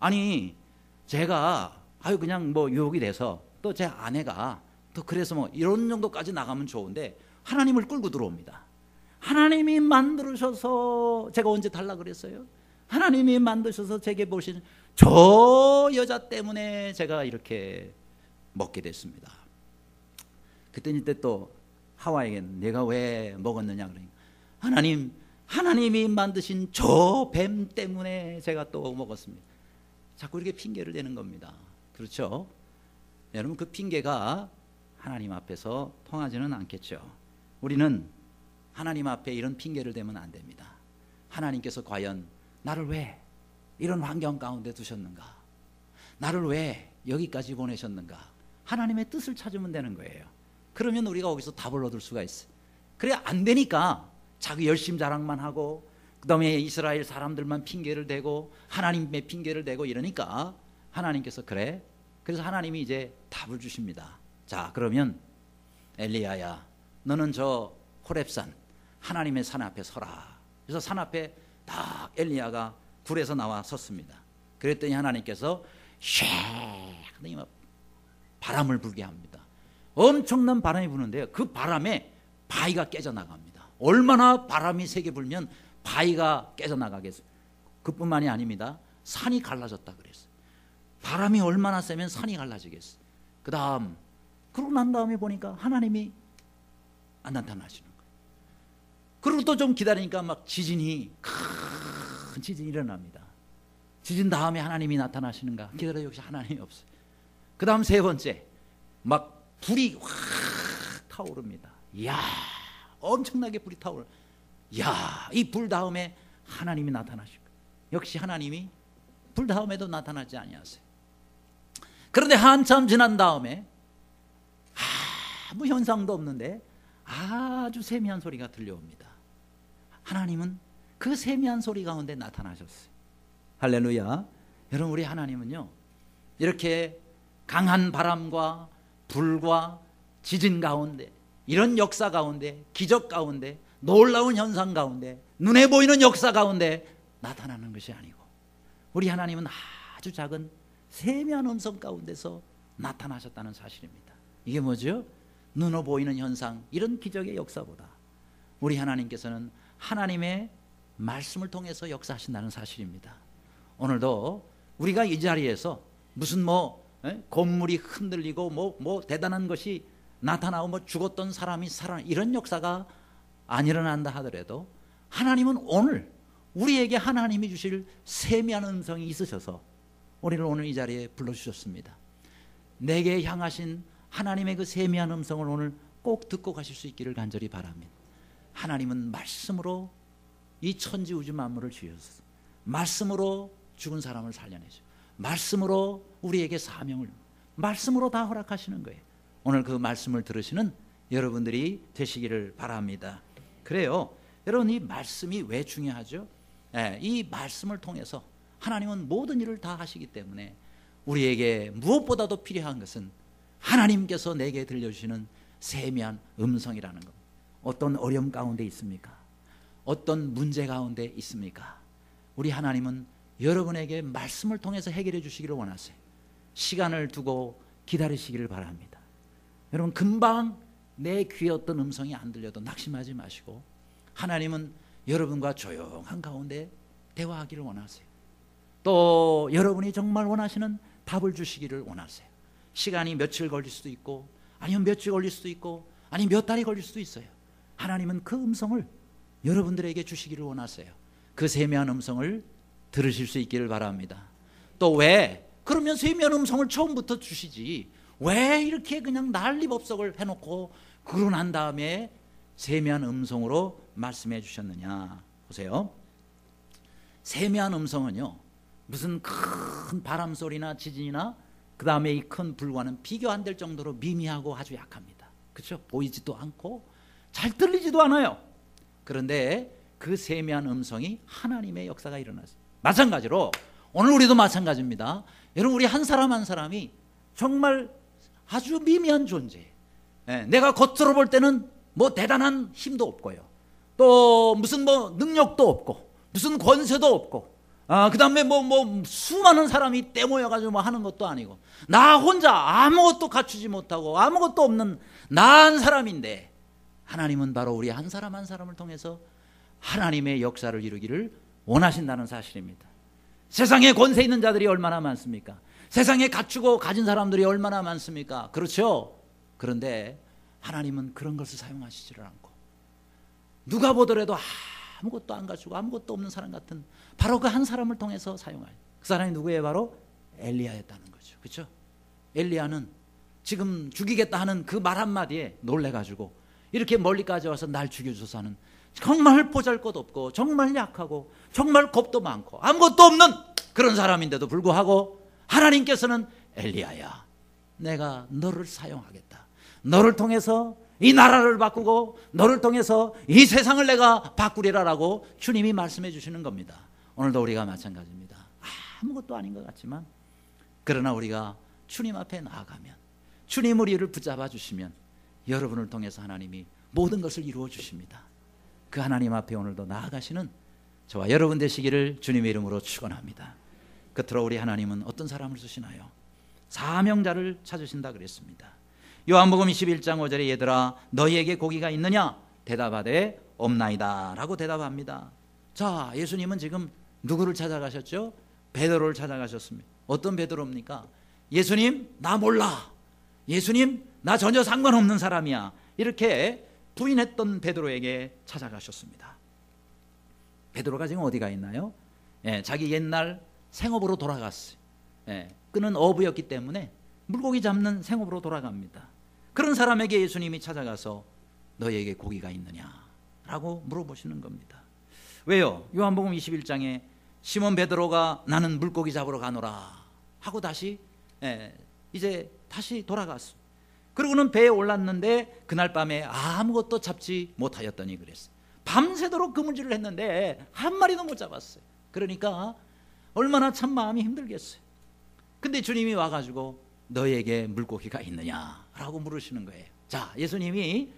아니 제가 그냥 뭐 유혹이 돼서 또 제 아내가 또 그래서 뭐 이런 정도까지 나가면 좋은데 하나님을 끌고 들어옵니다. 하나님이 만들으셔서 제가 언제 달라 그랬어요? 하나님이 만드셔서 제게 보신 저 여자 때문에 제가 이렇게 먹게 됐습니다. 그때 또 하와에게 내가 왜 먹었느냐 그러니까 하나님이 만드신 저 뱀 때문에 제가 또 먹었습니다. 자꾸 이렇게 핑계를 대는 겁니다. 그렇죠? 여러분 그 핑계가 하나님 앞에서 통하지는 않겠죠. 우리는 하나님 앞에 이런 핑계를 대면 안 됩니다. 하나님께서 과연 나를 왜 이런 환경 가운데 두셨는가? 나를 왜 여기까지 보내셨는가? 하나님의 뜻을 찾으면 되는 거예요. 그러면 우리가 거기서 답을 얻을 수가 있어요. 그래 안 되니까 자기 열심 자랑만 하고 그다음에 이스라엘 사람들만 핑계를 대고 하나님의 핑계를 대고 이러니까 하나님께서 그래서 하나님이 이제 답을 주십니다. 자 그러면 엘리야야 너는 저 호렙산 하나님의 산 앞에 서라. 그래서 산 앞에 딱 엘리야가 굴에서 나와 섰습니다. 그랬더니 하나님께서 쉐 하더니 바람을 불게 합니다. 엄청난 바람이 부는데요. 그 바람에 바위가 깨져나갑니다. 얼마나 바람이 세게 불면 바위가 깨져나가겠어요. 그뿐만이 아닙니다. 산이 갈라졌다 그랬어요. 바람이 얼마나 세면 산이 갈라지겠어요. 그러고 난 다음에 보니까 하나님이 안 나타나시는 거예요. 그리고 또 좀 기다리니까 막 큰 지진이 일어납니다. 지진 다음에 하나님이 나타나시는가 기다려 역시 하나님이 없어요. 그 다음 세 번째 막 불이 확 타오릅니다. 이야 엄청나게 불이 타오르. 이야 이 불 다음에 하나님이 나타나시고 역시 하나님이 불 다음에도 나타나지 아니하세요. 그런데 한참 지난 다음에 아무 현상도 없는데 아주 세미한 소리가 들려옵니다. 하나님은 그 세미한 소리 가운데 나타나셨어요. 할렐루야. 여러분 우리 하나님은요 이렇게 강한 바람과 불과 지진 가운데 이런 역사 가운데 기적 가운데 놀라운 현상 가운데 눈에 보이는 역사 가운데 나타나는 것이 아니고 우리 하나님은 아주 작은 세미한 음성 가운데서 나타나셨다는 사실입니다. 이게 뭐죠? 눈으로 보이는 현상 이런 기적의 역사보다 우리 하나님께서는 하나님의 말씀을 통해서 역사하신다는 사실입니다. 오늘도 우리가 이 자리에서 무슨 건물이 흔들리고 뭐 대단한 것이 나타나고 뭐 죽었던 사람이 살아 이런 역사가 안 일어난다 하더라도 하나님은 오늘 우리에게 하나님이 주실 세미한 음성이 있으셔서 우리를 오늘 이 자리에 불러주셨습니다. 내게 향하신 하나님의 그 세미한 음성을 오늘 꼭 듣고 가실 수 있기를 간절히 바랍니다. 하나님은 말씀으로 이 천지 우주 만물을 지으셨어요. 말씀으로 죽은 사람을 살려내죠. 말씀으로 우리에게 사명을 말씀으로 다 허락하시는 거예요. 오늘 그 말씀을 들으시는 여러분들이 되시기를 바랍니다. 그래요. 여러분 이 말씀이 왜 중요하죠? 이 말씀을 통해서 하나님은 모든 일을 다 하시기 때문에 우리에게 무엇보다도 필요한 것은 하나님께서 내게 들려주시는 세미한 음성이라는 것. 어떤 어려움 가운데 있습니까? 어떤 문제 가운데 있습니까? 우리 하나님은 여러분에게 말씀을 통해서 해결해 주시기를 원하세요. 시간을 두고 기다리시기를 바랍니다. 여러분 금방 내 귀에 어떤 음성이 안 들려도 낙심하지 마시고 하나님은 여러분과 조용한 가운데 대화하기를 원하세요. 또 여러분이 정말 원하시는 답을 주시기를 원하세요. 시간이 며칠 걸릴 수도 있고 아니면 며칠 걸릴 수도 있고 아니면 몇 달이 걸릴 수도 있어요. 하나님은 그 음성을 여러분들에게 주시기를 원하세요. 그 세미한 음성을 들으실 수 있기를 바랍니다. 또 왜 그러면 세미한 음성을 처음부터 주시지 왜 이렇게 그냥 난리법석을 해놓고 그러고 난 다음에 세미한 음성으로 말씀해 주셨느냐 보세요. 세미한 음성은요 무슨 큰 바람소리나 지진이나 그 다음에 이 큰 불과는 비교 안 될 정도로 미미하고 아주 약합니다. 그렇죠? 보이지도 않고 잘 들리지도 않아요. 그런데 그 세미한 음성이 하나님의 역사가 일어났어요. 마찬가지로 오늘 우리도 마찬가지입니다. 여러분 우리 한 사람 한 사람이 정말 아주 미미한 존재. 내가 겉으로 볼 때는 뭐 대단한 힘도 없고요. 또 무슨 뭐 능력도 없고 무슨 권세도 없고, 그 다음에 수많은 사람이 떼모여가지고 뭐 하는 것도 아니고, 나 혼자 아무것도 갖추지 못하고 아무것도 없는 나한 사람인데, 하나님은 바로 우리 한 사람 한 사람을 통해서 하나님의 역사를 이루기를 원하신다는 사실입니다. 세상에 권세 있는 자들이 얼마나 많습니까? 세상에 갖추고 가진 사람들이 얼마나 많습니까? 그렇죠? 그런데 하나님은 그런 것을 사용하시지를 않고, 누가 보더라도 아무것도 안 갖추고 아무것도 없는 사람 같은 바로 그 한 사람을 통해서 사용하요. 그 사람이 누구예요? 바로 엘리야였다는 거죠. 그렇죠? 엘리야는 지금 죽이겠다 하는 그 말 한마디에 놀래가지고 이렇게 멀리까지 와서 날 죽여줘서 하는, 정말 보잘것없고 정말 약하고 정말 겁도 많고 아무것도 없는 그런 사람인데도 불구하고 하나님께서는 엘리야야, 내가 너를 사용하겠다. 너를 통해서 이 나라를 바꾸고 너를 통해서 이 세상을 내가 바꾸리라라고 주님이 말씀해 주시는 겁니다. 오늘도 우리가 마찬가지입니다. 아무것도 아닌 것 같지만, 그러나 우리가 주님 앞에 나아가면, 주님 우리를 붙잡아 주시면 여러분을 통해서 하나님이 모든 것을 이루어 주십니다. 그 하나님 앞에 오늘도 나아가시는 저와 여러분 되시기를 주님의 이름으로 축원합니다. 끝으로 우리 하나님은 어떤 사람을 쓰시나요? 사명자를 찾으신다 그랬습니다. 요한복음 21장 5절에 얘들아 너희에게 고기가 있느냐? 대답하되 없나이다 라고 대답합니다. 자, 예수님은 지금 누구를 찾아가셨죠? 베드로를 찾아가셨습니다. 어떤 베드로입니까? 예수님 나 몰라, 예수님 나 전혀 상관없는 사람이야, 이렇게 부인했던 베드로에게 찾아가셨습니다. 베드로가 지금 어디가 있나요? 자기 옛날 생업으로 돌아갔어요. 그는 어부였기 때문에 물고기 잡는 생업으로 돌아갑니다. 그런 사람에게 예수님이 찾아가서 너희에게 고기가 있느냐 라고 물어보시는 겁니다. 왜요? 요한복음 21장에 시몬 베드로가 나는 물고기 잡으러 가노라 하고 다시 이제 다시 돌아갔어. 그리고는 배에 올랐는데 그날 밤에 아무것도 잡지 못하였더니 그랬어요. 밤새도록 그물질을 했는데 한 마리도 못 잡았어요. 그러니까 얼마나 참 마음이 힘들겠어요. 근데 주님이 와가지고 너에게 물고기가 있느냐라고 물으시는 거예요. 자, 예수님이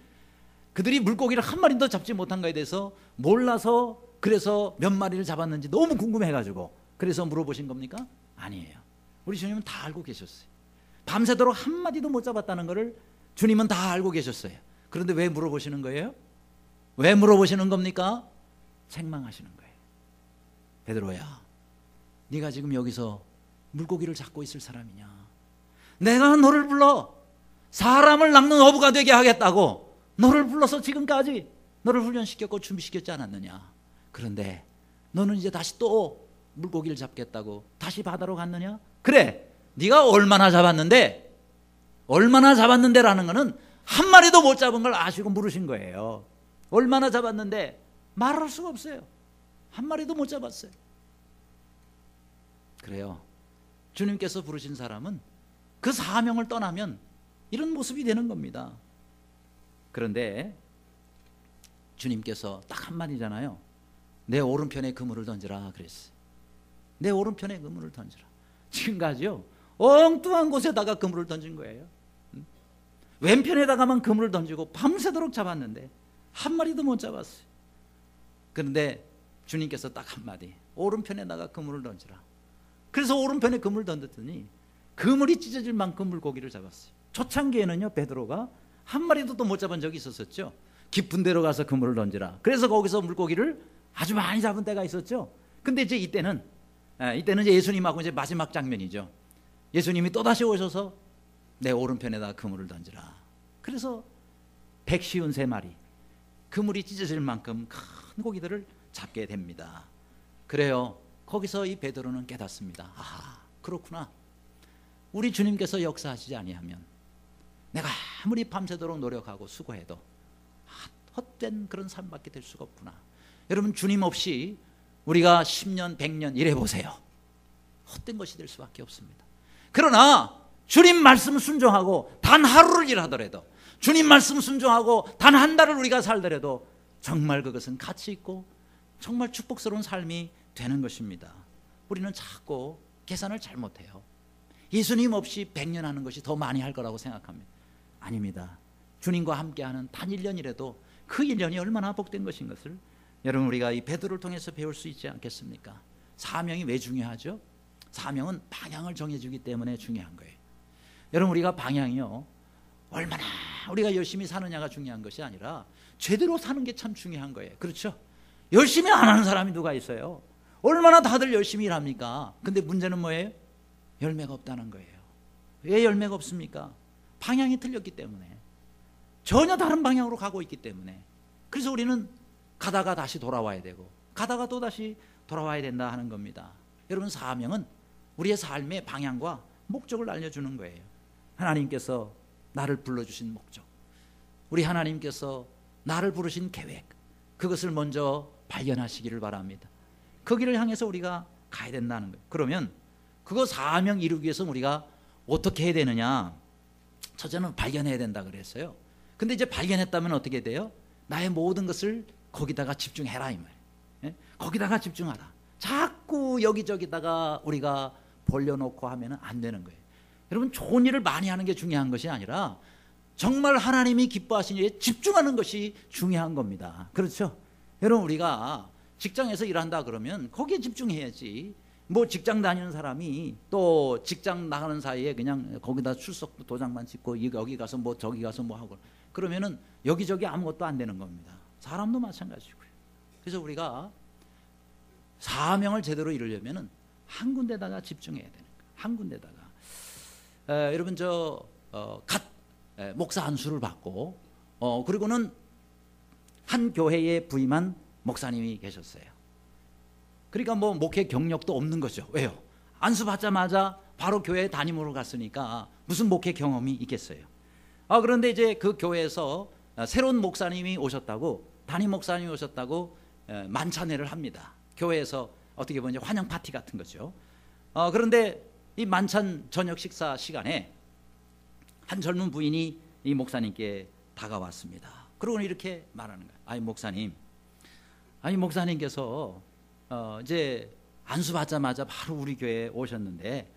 그들이 물고기를 한 마리도 잡지 못한 거에 대해서 몰라서, 그래서 몇 마리를 잡았는지 너무 궁금해가지고 그래서 물어보신 겁니까? 아니에요. 우리 주님은 다 알고 계셨어요. 밤새도록 한 마리도 못 잡았다는 것을 주님은 다 알고 계셨어요. 그런데 왜 물어보시는 거예요? 왜 물어보시는 겁니까? 책망하시는 거예요. 베드로야, 네가 지금 여기서 물고기를 잡고 있을 사람이냐? 내가 너를 불러 사람을 낚는 어부가 되게 하겠다고 너를 불러서 지금까지 너를 훈련시켰고 준비시켰지 않았느냐? 그런데 너는 이제 다시 또 물고기를 잡겠다고 다시 바다로 갔느냐? 그래, 네가 얼마나 잡았는데? 얼마나 잡았는데라는 거는 한 마리도 못 잡은 걸 아시고 물으신 거예요. 얼마나 잡았는데? 말할 수가 없어요. 한 마리도 못 잡았어요. 그래요. 주님께서 부르신 사람은 그 사명을 떠나면 이런 모습이 되는 겁니다. 그런데 주님께서 딱 한마디잖아요. 내 오른편에 그물을 던지라 그랬어요. 내 오른편에 그물을 던지라. 지금까지요 엉뚱한 곳에다가 그물을 던진 거예요. 왼편에다가만 그물을 던지고 밤새도록 잡았는데 한 마리도 못 잡았어요. 그런데 주님께서 딱 한마디, 오른편에다가 그물을 던지라. 그래서 오른편에 그물을 던졌더니 그물이 찢어질 만큼 물고기를 잡았어요. 초창기에는요 베드로가 한 마리도 또 못 잡은 적이 있었었죠. 깊은 데로 가서 그물을 던지라. 그래서 거기서 물고기를 아주 많이 잡은 때가 있었죠. 근데 이제 이때는 이제 예수님하고 이제 마지막 장면이죠. 예수님이 또다시 오셔서 내 오른편에다 그물을 던지라. 그래서 153마리 그물이 찢어질 만큼 큰 고기들을 잡게 됩니다. 그래요. 거기서 이 베드로는 깨닫습니다. 아, 그렇구나. 우리 주님께서 역사하시지 아니하면 내가 아무리 밤새도록 노력하고 수고해도 헛된 그런 삶밖에 될 수가 없구나. 여러분, 주님 없이 우리가 10년, 100년 이래 보세요. 헛된 것이 될 수밖에 없습니다. 그러나 주님 말씀 순종하고 단 하루를 일하더라도, 주님 말씀 순종하고 단 한 달을 우리가 살더라도 정말 그것은 가치 있고 정말 축복스러운 삶이 되는 것입니다. 우리는 자꾸 계산을 잘못해요. 예수님 없이 100년 하는 것이 더 많이 할 거라고 생각합니다. 아닙니다. 주님과 함께하는 단 1년이라도 그 1년이 얼마나 복된 것인 것을 여러분, 우리가 이 베드로를 통해서 배울 수 있지 않겠습니까? 사명이 왜 중요하죠? 사명은 방향을 정해주기 때문에 중요한 거예요. 여러분, 우리가 방향이요, 얼마나 우리가 열심히 사느냐가 중요한 것이 아니라 제대로 사는 게 참 중요한 거예요. 그렇죠? 열심히 안 하는 사람이 누가 있어요? 얼마나 다들 열심히 일합니까? 근데 문제는 뭐예요? 열매가 없다는 거예요. 왜 열매가 없습니까? 방향이 틀렸기 때문에, 전혀 다른 방향으로 가고 있기 때문에. 그래서 우리는 가다가 다시 돌아와야 되고, 가다가 또 다시 돌아와야 된다 하는 겁니다. 여러분, 사명은 우리의 삶의 방향과 목적을 알려주는 거예요. 하나님께서 나를 불러주신 목적, 우리 하나님께서 나를 부르신 계획, 그것을 먼저 발견하시기를 바랍니다. 그 길을 향해서 우리가 가야 된다는 거예요. 그러면 그거 사명 이루기 위해서 우리가 어떻게 해야 되느냐? 첫째는 발견해야 된다 그랬어요. 근데 이제 발견했다면 어떻게 돼요? 나의 모든 것을 거기다가 집중해라, 이 말이에요. 예? 거기다가 집중하라. 자꾸 여기저기다가 우리가 벌려놓고 하면 안 되는 거예요. 여러분, 좋은 일을 많이 하는 게 중요한 것이 아니라 정말 하나님이 기뻐하시는 일에 집중하는 것이 중요한 겁니다. 그렇죠? 여러분, 우리가 직장에서 일한다 그러면 거기에 집중해야지. 뭐 직장 다니는 사람이 또 직장 나가는 사이에 그냥 거기다 출석 도장만 찍고 여기 가서 뭐 저기 가서 뭐 하고 그러면은 여기저기 아무것도 안 되는 겁니다. 사람도 마찬가지고요. 그래서 우리가 사명을 제대로 이루려면은 한 군데다가 집중해야 되는 거예요. 한 군데다가. 여러분, 목사 안수를 받고 그리고는 한 교회에 부임한 목사님이 계셨어요. 그러니까 뭐 목회 경력도 없는 거죠. 왜요? 안수 받자마자 바로 교회 담임으로 갔으니까 무슨 목회 경험이 있겠어요. 그런데 이제 그 교회에서 새로운 목사님이 오셨다고, 담임 목사님이 오셨다고 만찬회를 합니다. 교회에서 어떻게 보면 환영 파티 같은 거죠. 그런데 이 만찬 저녁 식사 시간에 한 젊은 부인이 이 목사님께 다가왔습니다. 그러고는 이렇게 말하는 거예요. 목사님께서 이제 안수 받자마자 바로 우리 교회에 오셨는데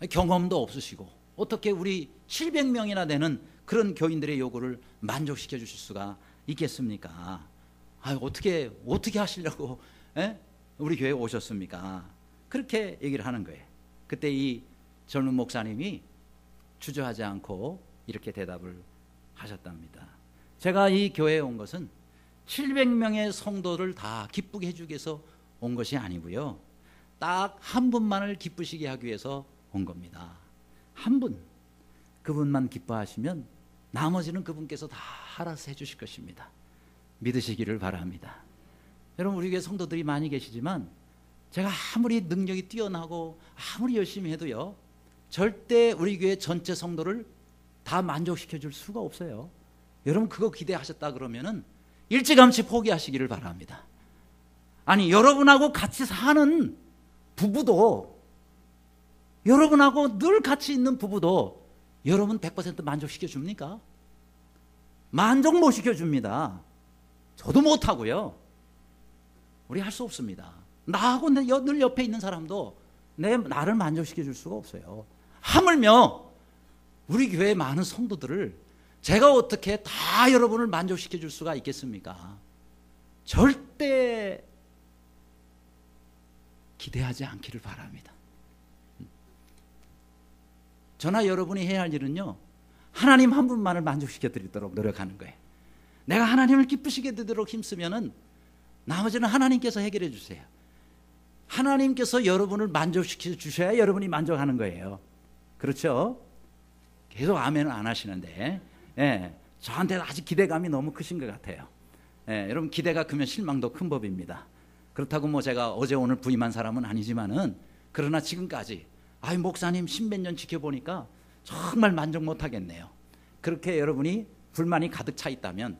경험도 없으시고 어떻게 우리 700명이나 되는 그런 교인들의 요구를 만족시켜 주실 수가 있겠습니까? 어떻게 하시려고 우리 교회에 오셨습니까? 그렇게 얘기를 하는 거예요. 그때 이 젊은 목사님이 주저하지 않고 이렇게 대답을 하셨답니다. 제가 이 교회에 온 것은 700명의 성도를 다 기쁘게 해주기 위해서 온 것이 아니고요, 딱 한 분만을 기쁘시게 하기 위해서 온 겁니다. 한 분, 그분만 기뻐하시면 나머지는 그분께서 다 알아서 해주실 것입니다. 믿으시기를 바랍니다. 여러분, 우리 교회 성도들이 많이 계시지만 제가 아무리 능력이 뛰어나고 아무리 열심히 해도요, 절대 우리 교회 전체 성도를 다 만족시켜 줄 수가 없어요. 여러분, 그거 기대하셨다 그러면은 일찌감치 포기하시기를 바랍니다. 아니, 여러분하고 같이 사는 부부도, 여러분하고 늘 같이 있는 부부도 여러분 100% 만족시켜 줍니까? 만족 못 시켜줍니다. 저도 못하고요. 우리 할 수 없습니다. 나하고 늘 옆에 있는 사람도 나를 만족시켜 줄 수가 없어요. 하물며 우리 교회의 많은 성도들을 제가 어떻게 다 여러분을 만족시켜 줄 수가 있겠습니까? 절대 기대하지 않기를 바랍니다. 저나 여러분이 해야 할 일은요, 하나님 한 분만을 만족시켜 드리도록 노력하는 거예요. 내가 하나님을 기쁘시게 되도록 힘쓰면은 나머지는 하나님께서 해결해 주세요. 하나님께서 여러분을 만족시켜 주셔야 여러분이 만족하는 거예요. 그렇죠? 계속 아멘을 안 하시는데, 저한테 아직 기대감이 너무 크신 것 같아요. 여러분, 기대가 크면 실망도 큰 법입니다. 그렇다고 뭐 제가 어제 오늘 부임한 사람은 아니지만은, 그러나 지금까지 목사님 십몇 년 지켜보니까 정말 만족 못하겠네요. 그렇게 여러분이 불만이 가득 차 있다면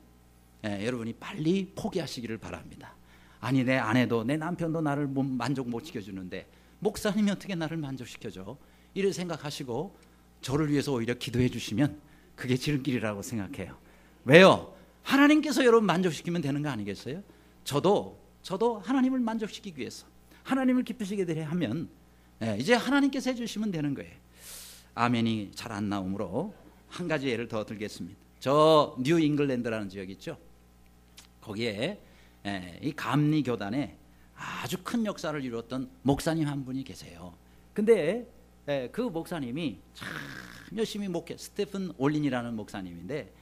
여러분이 빨리 포기하시기를 바랍니다. 아니, 내 아내도 내 남편도 나를 만족 못 시켜주는데 목사님이 어떻게 나를 만족시켜줘? 이렇게 생각하시고 저를 위해서 오히려 기도해 주시면 그게 지름길이라고 생각해요. 왜요? 하나님께서 여러분 만족시키면 되는 거 아니겠어요? 저도 하나님을 만족시키기 위해서, 하나님을 기쁘시게 되려 하면 이제 하나님께서 해주시면 되는 거예요. 아멘이 잘 안 나오므로 한 가지 예를 더 들겠습니다. 저 뉴 잉글랜드라는 지역 있죠? 거기에 이 감리교단에 아주 큰 역사를 이루었던 목사님 한 분이 계세요. 근데 그 목사님이 참 열심히 스테픈 올린이라는 목사님인데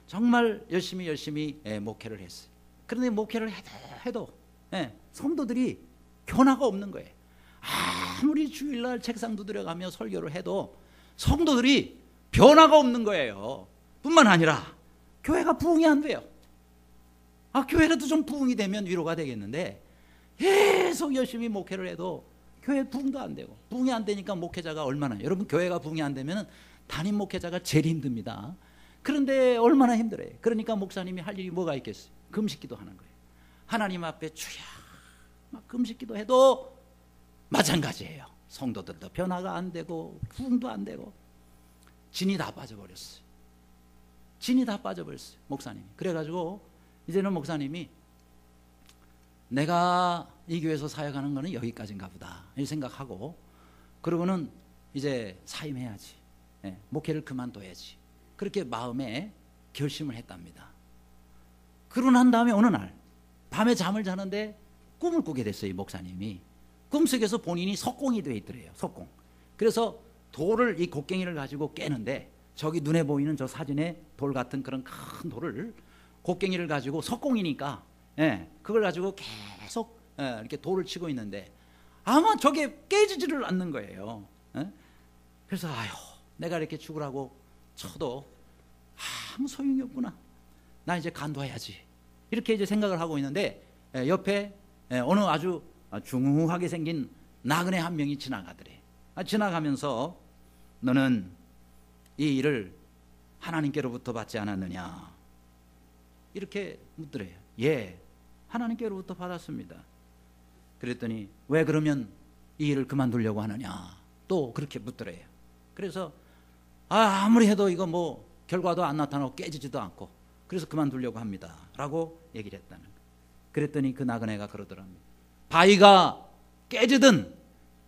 정말 열심히 목회를 했어요. 그런데 목회를 해도 성도들이 변화가 없는 거예요. 아무리 주일날 책상 두드려가며 설교를 해도 성도들이 변화가 없는 거예요. 뿐만 아니라 교회가 부흥이 안 돼요. 교회라도 좀 부흥이 되면 위로가 되겠는데 계속 열심히 목회를 해도 교회 부흥도 안 되고, 부흥이 안 되니까 목회자가 얼마나, 여러분 교회가 부흥이 안 되면 담임 목회자가 제일 힘듭니다. 그런데 얼마나 힘들어요. 그러니까 목사님이 할 일이 뭐가 있겠어요? 금식기도 하는 거예요. 하나님 앞에 주여 막 금식기도 해도 마찬가지예요. 성도들도 변화가 안 되고 부흥도 안 되고 진이 다 빠져버렸어요. 진이 다 빠져버렸어요, 목사님이. 그래가지고 이제는 목사님이 내가 이 교회에서 사역하는 거는 여기까지인가 보다 이 생각하고, 그러고는 이제 사임해야지, 목회를 그만둬야지, 그렇게 마음에 결심을 했답니다. 그러고 난 다음에 어느 날 밤에 잠을 자는데 꿈을 꾸게 됐어요. 이 목사님이 꿈속에서 본인이 석공이 되어 있더래요. 석공. 그래서 돌을, 이 곡괭이를 가지고 깨는데, 저기 눈에 보이는 저 사진에 돌 같은 그런 큰 돌을, 곡괭이를 가지고, 석공이니까 그걸 가지고 계속 이렇게 돌을 치고 있는데 아마 저게 깨지지를 않는 거예요. 그래서 아유, 내가 이렇게 죽으라고 쳐도 아무 소용이 없구나, 나 이제 간도해야지, 이렇게 이제 생각을 하고 있는데 옆에 어느 아주 중후하게 생긴 나그네 한 명이 지나가더래. 지나가면서 너는 이 일을 하나님께로부터 받지 않았느냐, 이렇게 묻더래요. 예, 하나님께로부터 받았습니다. 그랬더니 왜 그러면 이 일을 그만두려고 하느냐, 또 그렇게 묻더래요. 그래서 아무리 해도 이거 뭐 결과도 안 나타나고 깨지지도 않고 그래서 그만두려고 합니다 라고 얘기를 했다는 거예요. 그랬더니 그 나그네가 그러더랍니다. 바위가 깨지든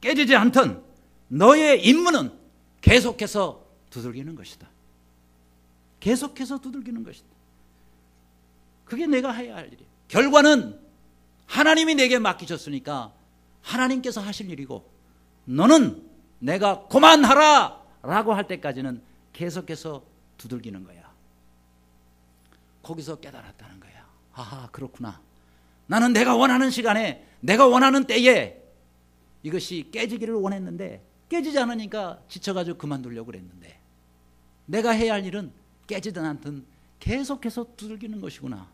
깨지지 않든 너의 임무는 계속해서 두들기는 것이다. 계속해서 두들기는 것이다. 그게 내가 해야 할 일이에요. 결과는 하나님이 내게 맡기셨으니까 하나님께서 하실 일이고, 너는 내가 그만하라 라고 할 때까지는 계속해서 두들기는 거야. 거기서 깨달았다는 거야. 아하, 그렇구나. 나는 내가 원하는 시간에, 내가 원하는 때에 이것이 깨지기를 원했는데 깨지지 않으니까 지쳐가지고 그만두려고 그랬는데, 내가 해야 할 일은 깨지든 않든 계속해서 두들기는 것이구나.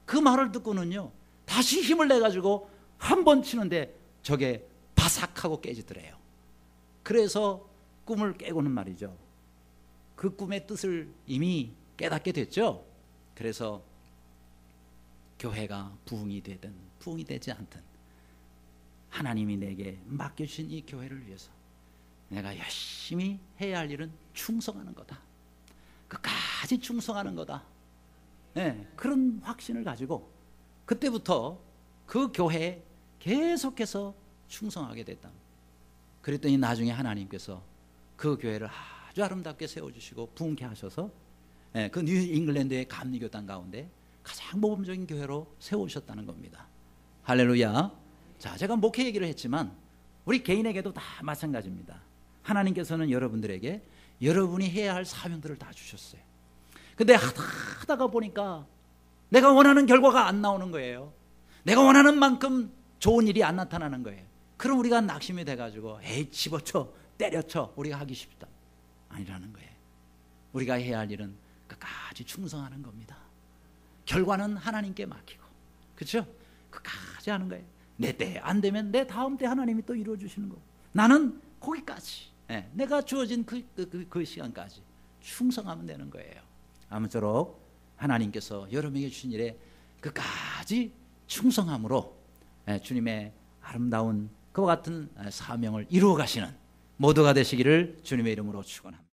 그 말을 듣고는요, 다시 힘을 내가지고 한 번 치는데 저게 바삭하고 깨지더래요. 그래서 꿈을 깨고는 말이죠, 그 꿈의 뜻을 이미 깨닫게 됐죠. 그래서 교회가 부흥이 되든 부흥이 되지 않든 하나님이 내게 맡겨주신 이 교회를 위해서 내가 열심히 해야 할 일은 충성하는 거다, 끝까지 충성하는 거다, 그런 확신을 가지고 그때부터 그 교회에 계속해서 충성하게 됐다. 그랬더니 나중에 하나님께서 그 교회를 아주 아름답게 세워주시고 부흥케 하셔서 그 뉴 잉글랜드의 감리교단 가운데 가장 모범적인 교회로 세우셨다는 겁니다. 할렐루야. 자, 제가 목회 얘기를 했지만 우리 개인에게도 다 마찬가지입니다. 하나님께서는 여러분들에게 여러분이 해야 할 사명들을 다 주셨어요. 근데 하다가 보니까 내가 원하는 결과가 안 나오는 거예요. 내가 원하는 만큼 좋은 일이 안 나타나는 거예요. 그럼 우리가 낙심이 돼가지고 에이 집어쳐 때려쳐 우리가 하기 쉽다, 아니라는 거예요. 우리가 해야 할 일은 끝까지 충성하는 겁니다. 결과는 하나님께 맡기고, 그렇죠? 끝까지 하는 거예요. 내 때 안 되면 내 다음 때 하나님이 또 이루어 주시는 거고, 나는 거기까지 내가 주어진 그 시간까지 충성하면 되는 거예요. 아무쪼록 하나님께서 여러분에게 주신 일에 끝까지 충성함으로 주님의 아름다운 그와 같은 사명을 이루어 가시는 모두가 되시기를 주님의 이름으로 축원합니다.